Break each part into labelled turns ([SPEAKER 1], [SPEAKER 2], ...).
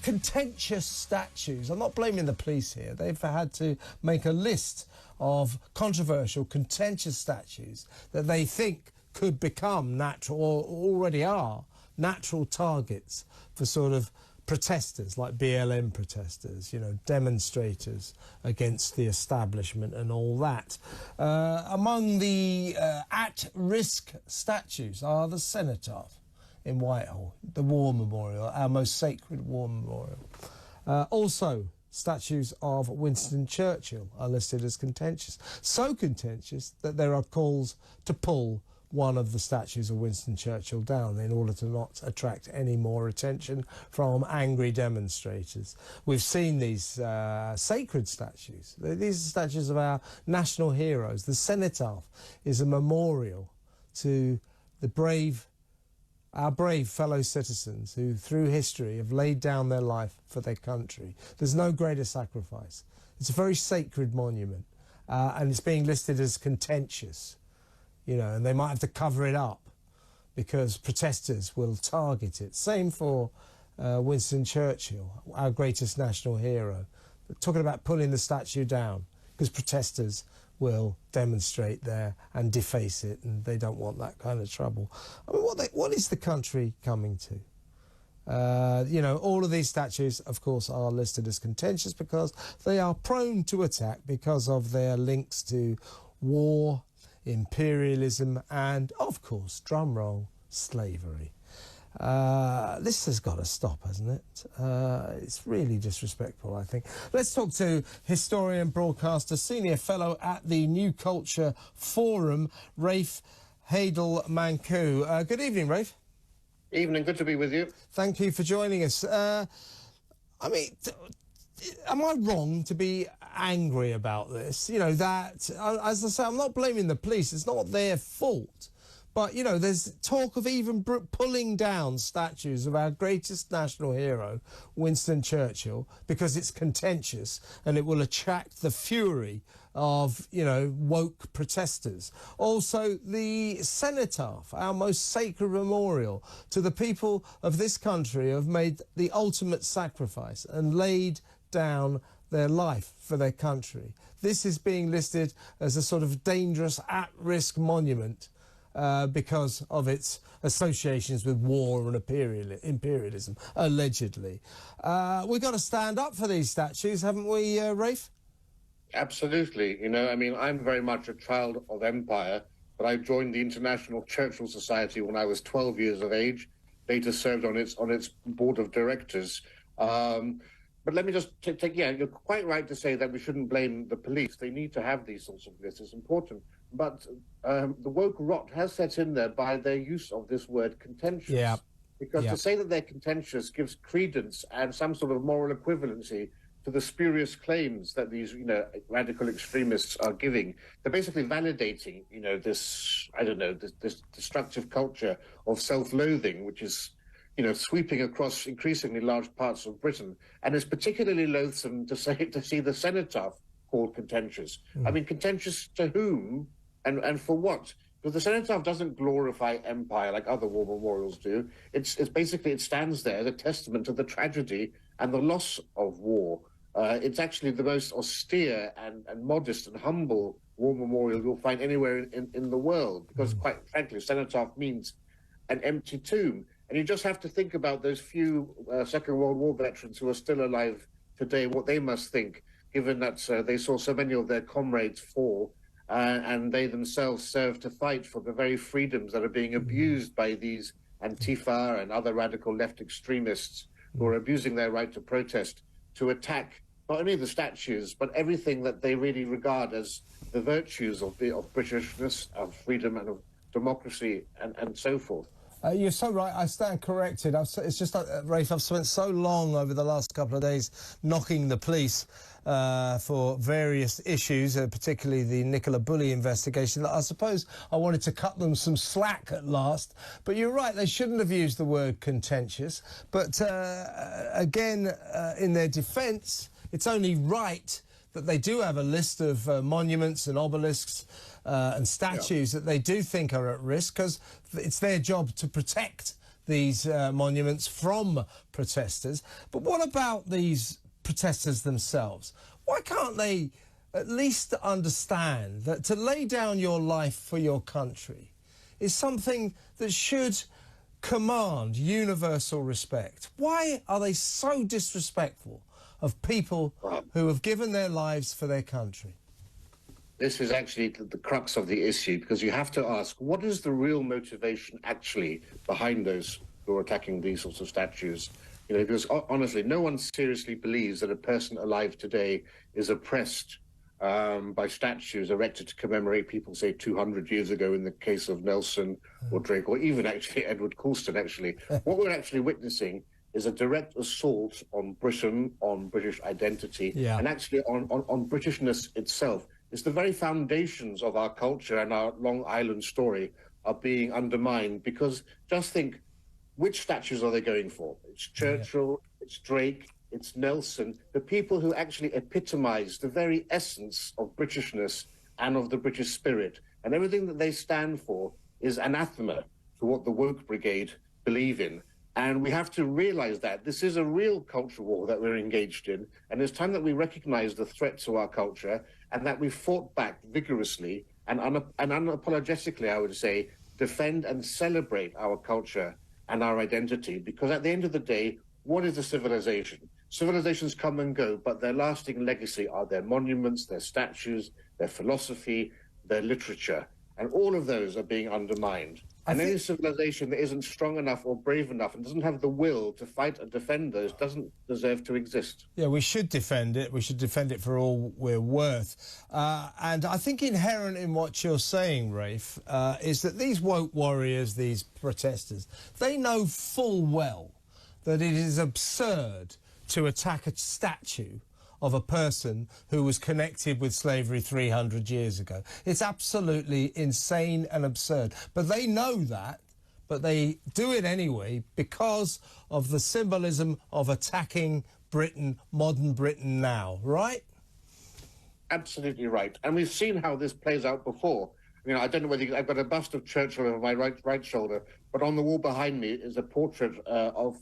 [SPEAKER 1] Contentious statues. I'm not blaming the police here. They've had to make a list of controversial, contentious statues that they think could become natural, or already are, natural targets for sort of protesters, like BLM protesters, you know, demonstrators against the establishment and all that. Among the at-risk statues are the Cenotaph in Whitehall, the War Memorial, our most sacred war memorial. Also, statues of Winston Churchill are listed as contentious. So contentious that there are calls to pull one of the statues of Winston Churchill down in order to not attract any more attention from angry demonstrators. We've seen these sacred statues. These are statues of our national heroes. The Cenotaph is a memorial to our brave fellow citizens who, through history, have laid down their life for their country. There's no greater sacrifice. It's a very sacred monument, and it's being listed as contentious. You know, and they might have to cover it up because protesters will target it. Same for Winston Churchill, our greatest national hero. But talking about pulling the statue down because protesters will demonstrate there and deface it, and they don't want that kind of trouble. I mean, what is the country coming to? You know, all of these statues, of course, are listed as contentious because they are prone to attack because of their links to war, imperialism, and, of course, drumroll, slavery. This has got to stop, hasn't it? It's really disrespectful, I think. Let's talk to historian, broadcaster, senior fellow at the New Culture Forum, Rafe Heydel-Mankoo. Good evening, Rafe.
[SPEAKER 2] Evening, good to be with you.
[SPEAKER 1] Thank you for joining us. I mean, am I wrong to be angry about this? You know, that, as I say, I'm not blaming the police. It's not their fault. But, you know, there's talk of even pulling down statues of our greatest national hero, Winston Churchill, because it's contentious and it will attract the fury of, you know, woke protesters. Also, the Cenotaph, our most sacred memorial to the people of this country who have made the ultimate sacrifice and laid down their life for their country. This is being listed as a sort of dangerous, at-risk monument because of its associations with war and imperialism, allegedly. We've got to stand up for these statues, haven't we, Rafe?
[SPEAKER 2] Absolutely. You know, I mean, I'm very much a child of empire, but I joined the International Churchill Society when I was 12 years of age, later served on its board of directors. But let me just take, yeah, you're quite right to say that we shouldn't blame the police. They need to have these sorts of lists. It's important. But the woke rot has set in there by their use of this word contentious.
[SPEAKER 1] Yeah.
[SPEAKER 2] Because to say that they're contentious gives credence and some sort of moral equivalency to the spurious claims that these, you know, radical extremists are giving. They're basically validating, you know, this, I don't know, this destructive culture of self-loathing, which is, you know, sweeping across increasingly large parts of Britain. And it's particularly loathsome to see the Cenotaph called contentious. I mean, contentious to whom and for what? Because the Cenotaph doesn't glorify empire like other war memorials do. It's basically, it stands there as a testament to the tragedy and the loss of war. It's actually the most austere and modest and humble war memorial you'll find anywhere in the world, because quite frankly, Cenotaph means an empty tomb. And you just have to think about those few Second World War veterans who are still alive today, what they must think, given that they saw so many of their comrades fall, and they themselves served to fight for the very freedoms that are being abused by these Antifa and other radical left extremists who are abusing their right to protest to attack not only the statues, but everything that they really regard as the virtues of Britishness, of freedom and of democracy and so forth.
[SPEAKER 1] You're so right. I stand corrected. It's just like, Rafe, I've spent so long over the last couple of days knocking the police for various issues, particularly the Nicola Bulley investigation, that I suppose I wanted to cut them some slack at last. But you're right, they shouldn't have used the word contentious. But again, in their defence, it's only right that they do have a list of monuments and obelisks and statues that they do think are at risk, because it's their job to protect these monuments from protesters. But what about these protesters themselves? Why can't they at least understand that to lay down your life for your country is something that should command universal respect? Why are they so disrespectful of people who have given their lives for their country?
[SPEAKER 2] This is actually the crux of the issue, because you have to ask, what is the real motivation actually behind those who are attacking these sorts of statues? You know, because honestly, no one seriously believes that a person alive today is oppressed by statues erected to commemorate people, say, 200 years ago in the case of Nelson or Drake, or even actually Edward Colston, actually. What we're actually witnessing is a direct assault on Britain, on British identity, and actually on Britishness itself. It's the very foundations of our culture and our Long Island story are being undermined, because just think, which statues are they going for? It's Churchill, it's Drake, it's Nelson, the people who actually epitomise the very essence of Britishness and of the British spirit. And everything that they stand for is anathema to what the woke brigade believe in. And we have to realise that this is a real culture war that we're engaged in. And it's time that we recognise the threat to our culture and that we fought back vigorously and unapologetically, I would say, defend and celebrate our culture and our identity. Because at the end of the day, what is a civilization? Civilizations come and go, but their lasting legacy are their monuments, their statues, their philosophy, their literature. And all of those are being undermined. And any civilization that isn't strong enough or brave enough and doesn't have the will to fight and defend those doesn't deserve to exist.
[SPEAKER 1] Yeah, we should defend it. We should defend it for all we're worth. And I think inherent in what you're saying, Rafe, is that these woke warriors, these protesters, they know full well that it is absurd to attack a statue of a person who was connected with slavery 300 years ago. It's absolutely insane and absurd. But they know that, but they do it anyway because of the symbolism of attacking Britain, modern Britain now, right?
[SPEAKER 2] Absolutely right. And we've seen how this plays out before. You know, I don't know whether I've got a bust of Churchill over my right shoulder, but on the wall behind me is a portrait of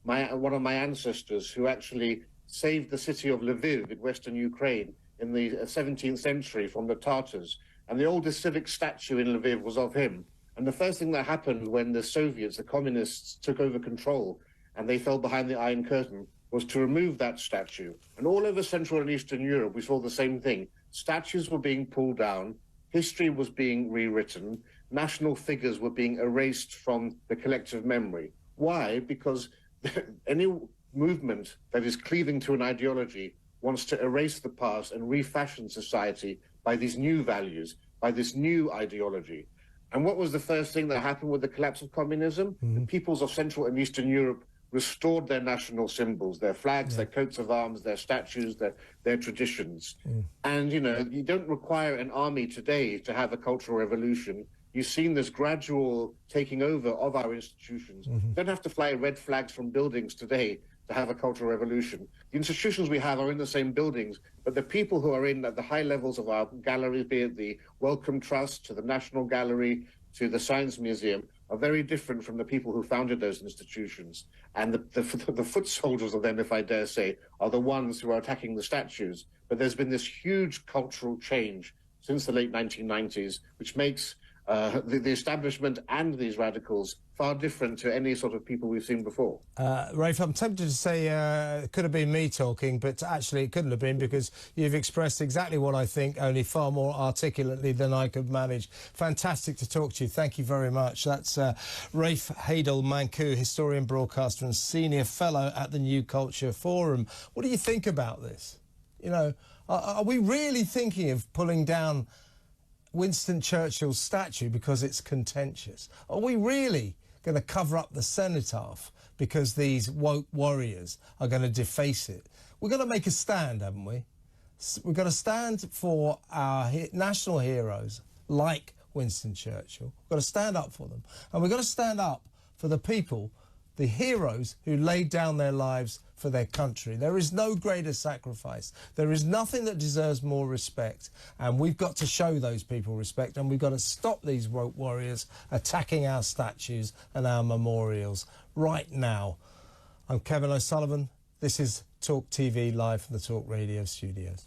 [SPEAKER 2] one of my ancestors who actually saved the city of Lviv in western Ukraine in the 17th century from the Tatars. And the oldest civic statue in Lviv was of him. And the first thing that happened when the Soviets, the communists, took over control and they fell behind the Iron Curtain was to remove that statue. And all over Central and Eastern Europe, we saw the same thing. Statues were being pulled down, history was being rewritten, national figures were being erased from the collective memory. Why? Because any movement that is cleaving to an ideology wants to erase the past and refashion society by these new values, by this new ideology. And what was the first thing that happened with the collapse of communism? The peoples of Central and Eastern Europe restored their national symbols, their flags, their coats of arms, their statues, their traditions. And, you know, you don't require an army today to have a cultural revolution. You've seen this gradual taking over of our institutions. You don't have to fly red flags from buildings today to have a cultural revolution. The institutions we have are in the same buildings, but the people who are in at the high levels of our galleries, be it the Wellcome Trust to the National Gallery to the Science Museum, are very different from the people who founded those institutions. And the foot soldiers of them, if I dare say, are the ones who are attacking the statues. But there's been this huge cultural change since the late 1990s, which makes the establishment and these radicals far different to any sort of people we've seen before.
[SPEAKER 1] Rafe, I'm tempted to say it could have been me talking, but actually it couldn't have been, because you've expressed exactly what I think, only far more articulately than I could manage. Fantastic to talk to you. Thank you very much. That's Rafe Heydel-Mankoo, historian, broadcaster and senior fellow at the New Culture Forum. What do you think about this? You know, are we really thinking of pulling down Winston Churchill's statue because it's contentious? Are we really going to cover up the Cenotaph because these woke warriors are going to deface it? We've got to make a stand, haven't we? We've got to stand for our national heroes like Winston Churchill. We've got to stand up for them. And we've got to stand up for the people the heroes who laid down their lives for their country. There is no greater sacrifice. There is nothing that deserves more respect. And we've got to show those people respect, and we've got to stop these woke warriors attacking our statues and our memorials right now. I'm Kevin O'Sullivan. This is Talk TV live from the Talk Radio studios.